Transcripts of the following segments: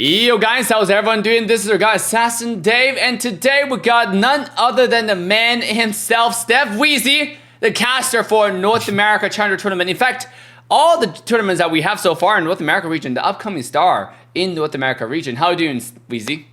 Yo guys, how's everyone doing? This is our guy Assassin Dave, and today we got none other than the man himself, Stephweezy, the caster for North America Challenger Tournament. In fact, all the tournaments that we have so far in North America region, the upcoming star in North America region. How are you doing, Weezy?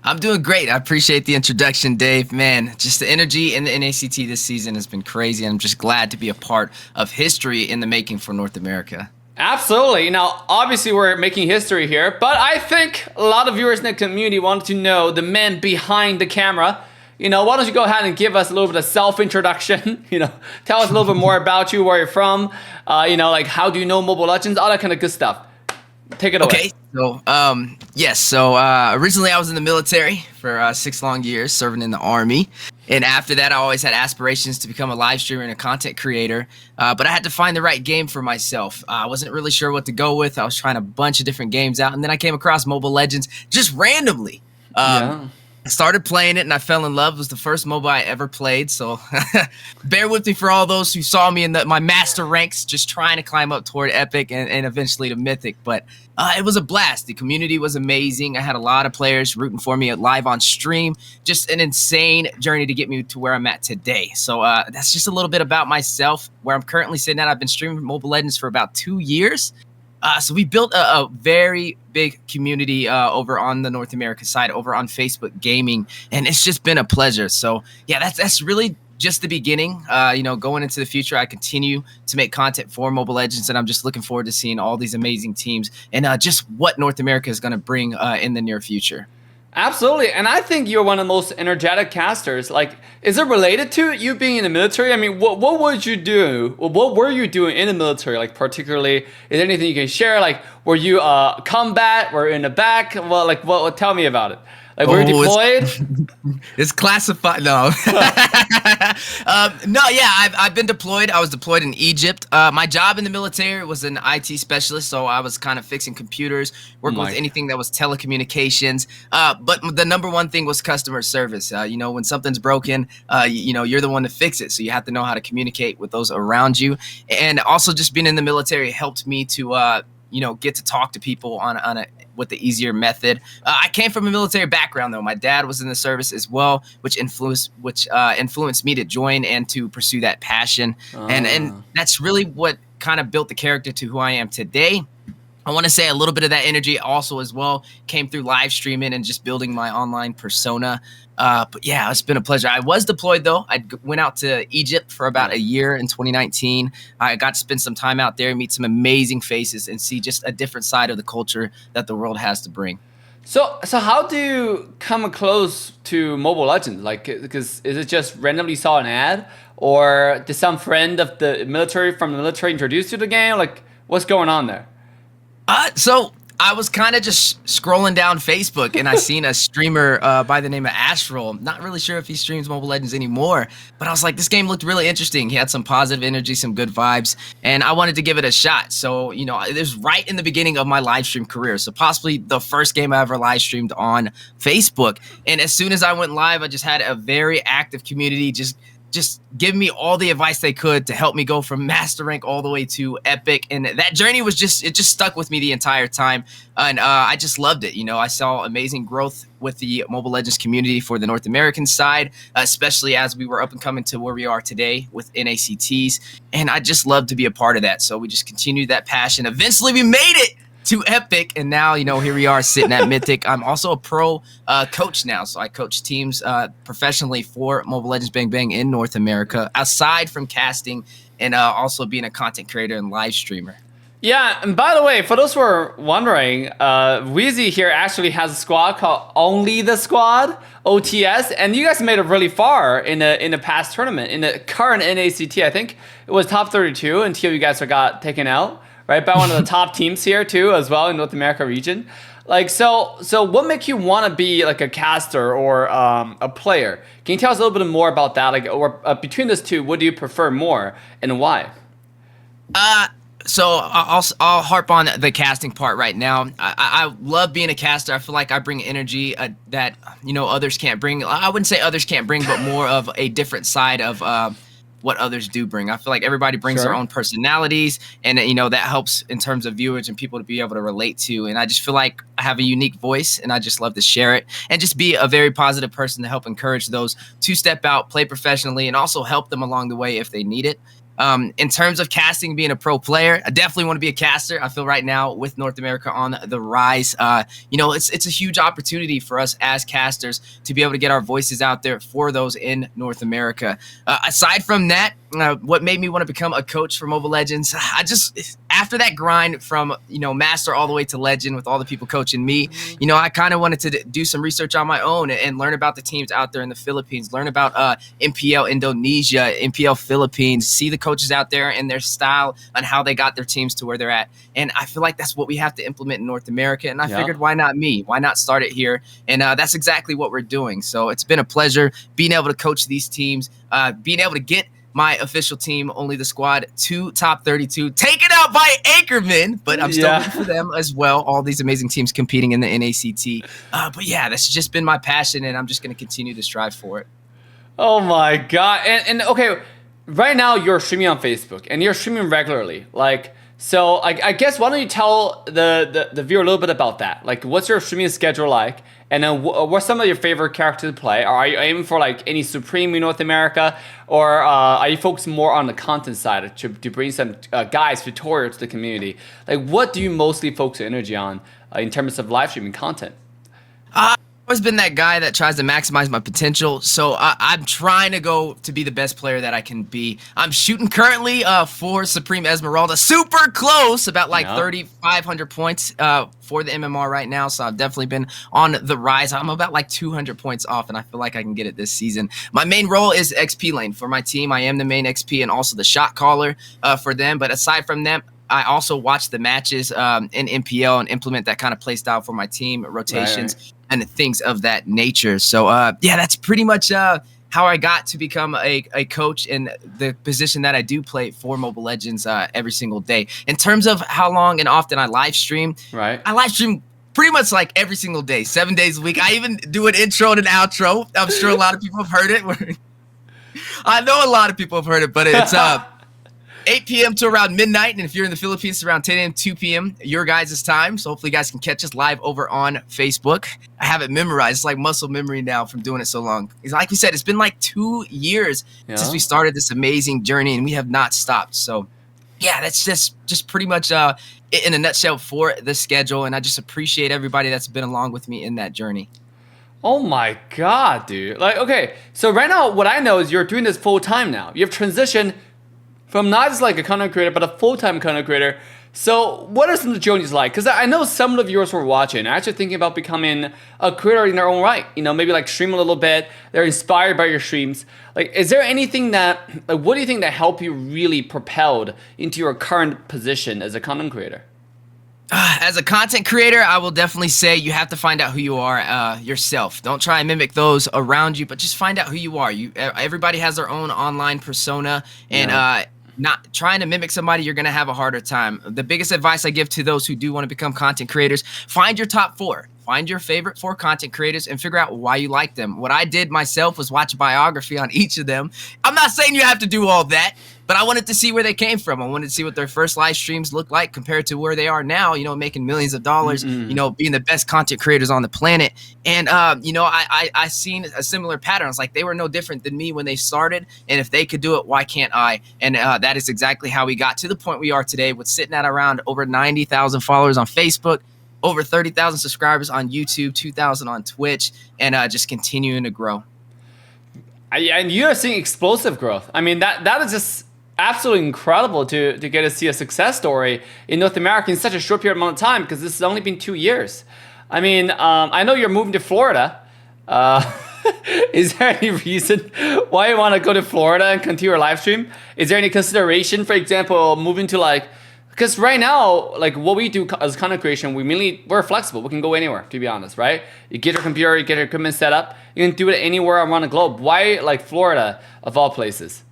I'm doing great. I appreciate the introduction, Dave. Man, just the energy in the NACT this season has been crazy, and I'm just glad to be a part of history in the making for North America. Absolutely. Now, obviously, we're making history here, but I think a lot of viewers in the community wanted to know the man behind the camera. Why don't you go ahead and give us a little bit of self-introduction? Tell us a little bit more about you, where you're from. Like how do you know Mobile Legends, all that kind of good stuff. Take it away. Okay, so yes, so originally I was in the military for 6 long years, serving in the Army, and after that I always had aspirations to become a live streamer and a content creator, but I had to find the right game for myself. I wasn't really sure what to go with. I was trying a bunch of different games out, and then I came across Mobile Legends just randomly. I started playing it and I fell in love. It was the first MOBA I ever played, so bear with me for all those who saw me in my master ranks just trying to climb up toward Epic and eventually to Mythic. But it was a blast. The community was amazing. I had a lot of players rooting for me live on stream. Just an insane journey to get me to where I'm at today. So that's just a little bit about myself, where I'm currently sitting at. I've been streaming Mobile Legends for about 2 years. So we built a very big community over on the North America side, over on Facebook Gaming, and it's just been a pleasure. So yeah, that's really just the beginning. Going into the future, I continue to make content for Mobile Legends, and I'm just looking forward to seeing all these amazing teams and just what North America is going to bring in the near future. Absolutely, and I think you're one of the most energetic casters. Like, is it related to you being in the military? I mean, what would you do? What were you doing in the military? Like, particularly, is there anything you can share? Like, were you combat? Were you in the back? Well, like, what? Tell me about it. Like, were you deployed? It's classified. No. No, yeah, I've been deployed. I was deployed in Egypt. My job in the military was an IT specialist, so I was kind of fixing computers, working with anything that was telecommunications. But the number one thing was customer service. When something's broken, you're the one to fix it, so you have to know how to communicate with those around you. And also, just being in the military helped me to get to talk to people with the easier method. I came from a military background, though. My dad was in the service as well, which influenced me to join and to pursue that passion. And that's really what kind of built the character to who I am today. I want to say a little bit of that energy also as well came through live streaming and just building my online persona. But yeah, it's been a pleasure. I was deployed, though. I went out to Egypt for about a year in 2019. I got to spend some time out there, meet some amazing faces, and see just a different side of the culture that the world has to bring. So how do you come close to Mobile Legends? Like, because is it just randomly saw an ad, or did some friend of the military from the military introduce you to the game? Like, what's going on there? So I was kind of just scrolling down Facebook, and I seen a streamer by the name of Astral. Not really sure if he streams Mobile Legends anymore, but I was like, this game looked really interesting. He had some positive energy, some good vibes, and I wanted to give it a shot. So, it was right in the beginning of my live stream career. So possibly the first game I ever live streamed on Facebook. And as soon as I went live, I just had a very active community, just give me all the advice they could to help me go from master rank all the way to Epic. And that journey was it just stuck with me the entire time. And I just loved it. I saw amazing growth with the Mobile Legends community for the North American side, especially as we were up and coming to where we are today with NACTs. And I just loved to be a part of that. So we just continued that passion. Eventually we made it to Epic, and now here we are sitting at Mythic. I'm also a pro coach now, so I coach teams professionally for Mobile Legends Bang Bang in North America, aside from casting and also being a content creator and live streamer. Yeah, and by the way, for those who are wondering, Weezy here actually has a squad called Only the Squad, OTS, and you guys made it really far in the past tournament. In the current NACT, I think it was top 32 until you guys got taken out. Right, by one of the top teams here too, as well in North America region. Like, so what makes you want to be like a caster or a player? Can you tell us a little bit more about that? Like, or between those two, what do you prefer more and why? So I'll harp on the casting part right now. I love being a caster. I feel like I bring energy that others can't bring. I wouldn't say others can't bring, but more of a different side of what others do bring. I feel like everybody brings their own personalities, and that helps in terms of viewers and people to be able to relate to. And I just feel like I have a unique voice, and I just love to share it and just be a very positive person to help encourage those to step out, play professionally, and also help them along the way if they need it. In terms of casting, being a pro player, I definitely want to be a caster. I feel right now with North America on the rise, it's a huge opportunity for us as casters to be able to get our voices out there for those in North America. Aside from that, what made me want to become a coach for Mobile Legends, after that grind from, master all the way to legend with all the people coaching me, I kind of wanted to do some research on my own and learn about the teams out there in the Philippines, learn about MPL Indonesia, MPL Philippines, see the coaches out there and their style and how they got their teams to where they're at. And I feel like that's what we have to implement in North America. And I figured, why not me? Why not start it here? And that's exactly what we're doing. So it's been a pleasure being able to coach these teams, being able to get my official team, Only the Squad, to top 32, taken out by Anchorman, but I'm still rooting for them as well. All these amazing teams competing in the NACT. But yeah, that's just been my passion, and I'm just going to continue to strive for it. Oh my God. And okay, right now you're streaming on Facebook and you're streaming regularly. So I guess why don't you tell the viewer a little bit about that? Like, what's your streaming schedule like? And then what's some of your favorite characters to play? Are you aiming for like any Supreme in North America? Or are you focused more on the content side to bring some guides, tutorials to the community? Like, what do you mostly focus your energy on in terms of live streaming content? Always been that guy that tries to maximize my potential, so I'm trying to go to be the best player that I can be. I'm shooting currently for Supreme Esmeralda, super close, about like 3,500 points for the MMR right now, so I've definitely been on the rise. I'm about like 200 points off, and I feel like I can get it this season. My main role is XP lane for my team. I am the main XP and also the shot caller for them, but aside from them, I also watch the matches in MPL and implement that kind of play style for my team, rotations, and things of that nature. So, that's pretty much how I got to become a coach in the position that I do play for Mobile Legends every single day. In terms of how long and often I live stream, I live stream pretty much like every single day, 7 days a week. I even do an intro and an outro. I'm sure a lot of people have heard it. I know a lot of people have heard it, but it's 8 p.m. to around midnight, and if you're in the Philippines, it's around 10 a.m., 2 p.m. your guys' time. So hopefully you guys can catch us live over on Facebook. I have it memorized. It's like muscle memory now from doing it so long. Like we said, it's been like 2 years since we started this amazing journey, and we have not stopped. So yeah, that's just pretty much in a nutshell for the schedule, and I just appreciate everybody that's been along with me in that journey. Oh my God, dude. Like, okay, so right now what I know is you're doing this full time now. You've transitioned from not just like a content creator, but a full-time content creator. So what are some of the journeys like? Because I know some of the viewers who are watching are actually thinking about becoming a creator in their own right. Maybe like stream a little bit. They're inspired by your streams. Like, is there anything what do you think that helped you really propelled into your current position as a content creator? As a content creator, I will definitely say you have to find out who you are yourself. Don't try and mimic those around you, but just find out who you are. Everybody has their own online persona, and not trying to mimic somebody, you're going to have a harder time. The biggest advice I give to those who do want to become content creators, find your top 4. Find your favorite 4 content creators and figure out why you like them. What I did myself was watch a biography on each of them. I'm not saying you have to do all that, but I wanted to see where they came from. I wanted to see what their first live streams looked like compared to where they are now, making millions of dollars, being the best content creators on the planet. And, I seen a similar pattern. It's like they were no different than me when they started. And if they could do it, why can't I? And that is exactly how we got to the point we are today, with sitting at around over 90,000 followers on Facebook, over 30,000 subscribers on YouTube, 2,000 on Twitch, and just continuing to grow. And you are seeing explosive growth. I mean, that is just absolutely incredible to get to see a success story in North America in such a short period amount of time, because this has only been 2 years. I mean, I know you're moving to Florida. Is there any reason why you want to go to Florida and continue your live stream? Is there any consideration, for example, moving to because right now, like what we do as content creation, we're flexible. We can go anywhere, to be honest, right? You get your computer, you get your equipment set up, you can do it anywhere around the globe. Why Florida of all places?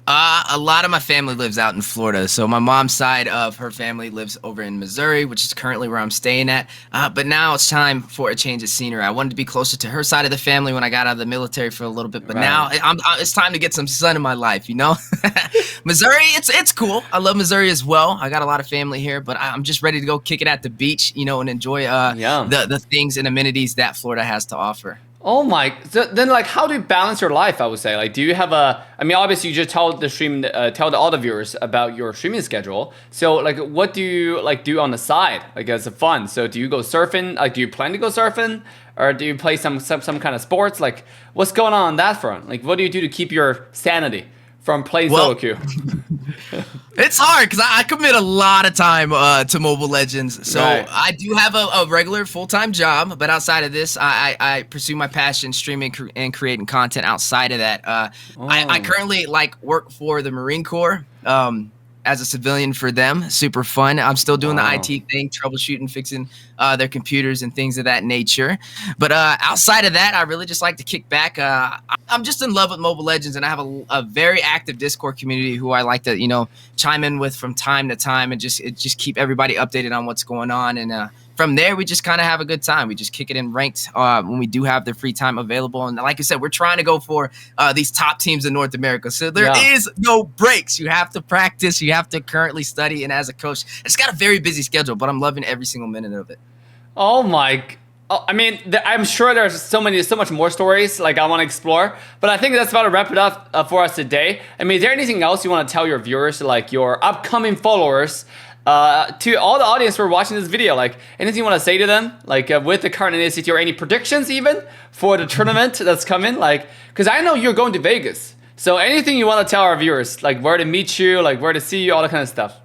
A lot of my family lives out in Florida. So my mom's side of her family lives over in Missouri, which is currently where I'm staying at. But now it's time for a change of scenery. I wanted to be closer to her side of the family when I got out of the military for a little bit. But now it's time to get some sun in my life, you know? Missouri, it's cool. I love Missouri as well. I got a lot of family here, but I'm just ready to go kick it at the beach, you know, and enjoy the things and amenities that Florida has to offer. Oh my! So then, like, how do you balance your life? I would say, like, do you have a? I mean, obviously, you just tell all the viewers about your streaming schedule. So, like, what do you like do on the side, like, as a fun? So, do you go surfing? Like, do you plan to go surfing, or do you play some kind of sports? Like, what's going on that front? Like, what do you do to keep your sanity from playing solo queue? It's hard because I commit a lot of time to Mobile Legends. So I do have a regular full-time job, but outside of this, I pursue my passion streaming and creating content outside of that. I currently work for the Marine Corps. As a civilian for them, super fun. I'm still doing the IT thing, troubleshooting, fixing their computers and things of that nature. But outside of that, I really just like to kick back. I'm just in love with Mobile Legends, and I have a very active Discord community who I like to, you know, chime in with from time to time and just keep everybody updated on what's going on. And from there, we just kind of have a good time. We just kick it in ranked when we do have the free time available. And like I said, we're trying to go for these top teams in North America. So there is no breaks. You have to practice. You have to currently study. And as a coach, I just got a very busy schedule, but I'm loving every single minute of it. Oh my! I mean, I'm sure there's so much more stories like I want to explore. But I think that's about to wrap it up for us today. I mean, is there anything else you want to tell your viewers, like your upcoming followers? To all the audience who are watching this video, like anything you want to say to them, like with the current NACT, or any predictions even for the tournament that's coming, like, because I know you're going to Vegas, so anything you want to tell our viewers, like where to meet you, like where to see you, all that kind of stuff.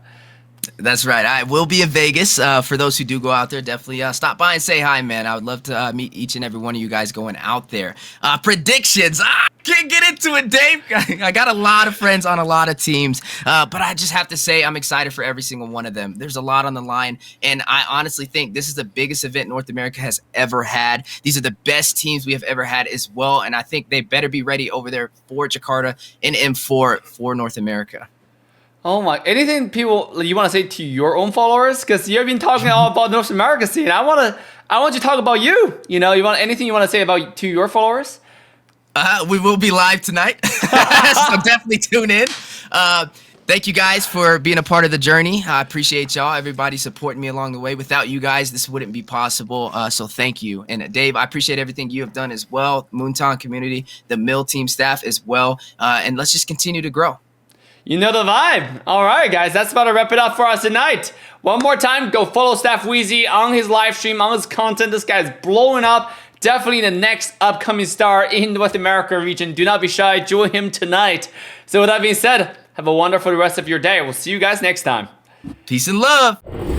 That's right. I will be in Vegas. For those who do go out there, definitely stop by and say hi, man. I would love to meet each and every one of you guys going out there. Predictions. Can't get into it, Dave. I got a lot of friends on a lot of teams, but I just have to say I'm excited for every single one of them. There's a lot on the line, and I honestly think this is the biggest event North America has ever had. These are the best teams we have ever had as well, and I think they better be ready over there for Jakarta and M4 for North America. Oh my! Anything people you want to say to your own followers? Because you've been talking all about North America scene. I want you to talk about you. You know, anything you want to say about to your followers? We will be live tonight, so definitely tune in. Thank you guys for being a part of the journey. I appreciate y'all. Everybody supporting me along the way. Without you guys, this wouldn't be possible. So thank you. And Dave, I appreciate everything you have done as well. Moontown community, the Mill team staff as well. And let's just continue to grow. You know the vibe. All right, guys, that's about to wrap it up for us tonight. One more time, go follow Stephweezy on his live stream, on his content. This guy's blowing up. Definitely the next upcoming star in the North America region. Do not be shy. Join him tonight. So with that being said, have a wonderful rest of your day. We'll see you guys next time. Peace and love.